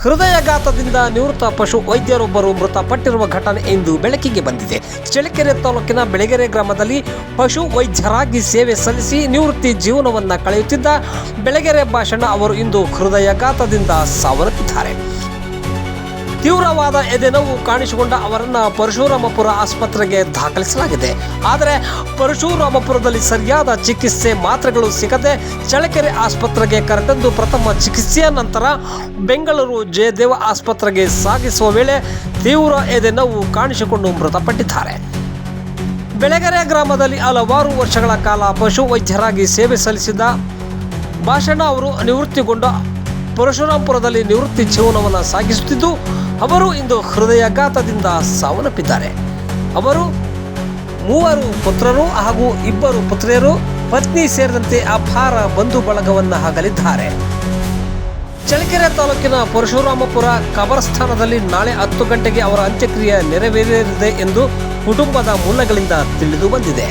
ಹೃದಯಾಘಾತದಿಂದ ನಿವೃತ್ತ ಪಶು ವೈದ್ಯರೊಬ್ಬರು ಮೃತಪಟ್ಟಿರುವ ಘಟನೆ ಇಂದು ಬೆಳಕಿಗೆ ಬಂದಿದೆ. ಚಳ್ಳಕೆರೆ ತಾಲೂಕಿನ ಬೆಳಗೆರೆ ಗ್ರಾಮದಲ್ಲಿ ಪಶು ವೈದ್ಯರಾಗಿ ಸೇವೆ ಸಲ್ಲಿಸಿ ನಿವೃತ್ತಿ ಜೀವನವನ್ನು ಕಳೆಯುತ್ತಿದ್ದ ಬೆಳಗೆರೆ ಭಾಷಣ ಅವರು ಇಂದು ಹೃದಯಾಘಾತದಿಂದ ಸಾವನ್ನಪ್ಪಿದ್ದಾರೆ. ತೀವ್ರವಾದ ಎದೆನೋವು ಕಾಣಿಸಿಕೊಂಡ ಅವರನ್ನು ಪರಶುರಾಮಪುರ ಆಸ್ಪತ್ರೆಗೆ ದಾಖಲಿಸಲಾಗಿದೆ. ಆದರೆ ಪರಶುರಾಮಪುರದಲ್ಲಿ ಸರಿಯಾದ ಚಿಕಿತ್ಸೆ ಮಾತ್ರೆಗಳು ಸಿಗದೆ ಚಳ್ಳಕೆರೆ ಆಸ್ಪತ್ರೆಗೆ ಕರೆತಂದು ಪ್ರಥಮ ಚಿಕಿತ್ಸೆಯ ನಂತರ ಬೆಂಗಳೂರು ಜಯದೇವ ಆಸ್ಪತ್ರೆಗೆ ಸಾಗಿಸುವ ವೇಳೆ ತೀವ್ರ ಎದೆನೋವು ಕಾಣಿಸಿಕೊಂಡು ಮೃತಪಟ್ಟಿದ್ದಾರೆ. ಬೆಳಗೆರೆ ಗ್ರಾಮದಲ್ಲಿ ಹಲವಾರು ವರ್ಷಗಳ ಕಾಲ ಪಶು ವೈದ್ಯರಾಗಿ ಸೇವೆ ಸಲ್ಲಿಸಿದ ಭಾಷಣ ಅವರು ನಿವೃತ್ತಿಗೊಂಡ ಪರಶುರಾಮಪುರದಲ್ಲಿ ನಿವೃತ್ತಿ ಜೀವನವನ್ನು ಸಾಗಿಸುತ್ತಿದ್ದು ಅವರು ಇಂದು ಹೃದಯಾಘಾತದಿಂದ ಸಾವನ್ನಪ್ಪಿದ್ದಾರೆ. ಅವರು 3 ಪುತ್ರರು ಹಾಗೂ 2 ಪುತ್ರಿಯರು, ಪತ್ನಿ ಸೇರಿದಂತೆ ಅಪಾರ ಬಂಧು ಬಳಗವನ್ನು ಅಗಲಿದ್ದಾರೆ. ಚಳ್ಳಕೆರೆ ತಾಲೂಕಿನ ಪರಶುರಾಮಪುರ ಕಬರಸ್ಥಾನದಲ್ಲಿ ನಾಳೆ 10 ಗಂಟೆಗೆ ಅವರ ಅಂತ್ಯಕ್ರಿಯೆ ನೆರವೇರಲಿದೆ ಎಂದು ಕುಟುಂಬದ ಮೂಲಗಳಿಂದ ತಿಳಿದು ಬಂದಿದೆ.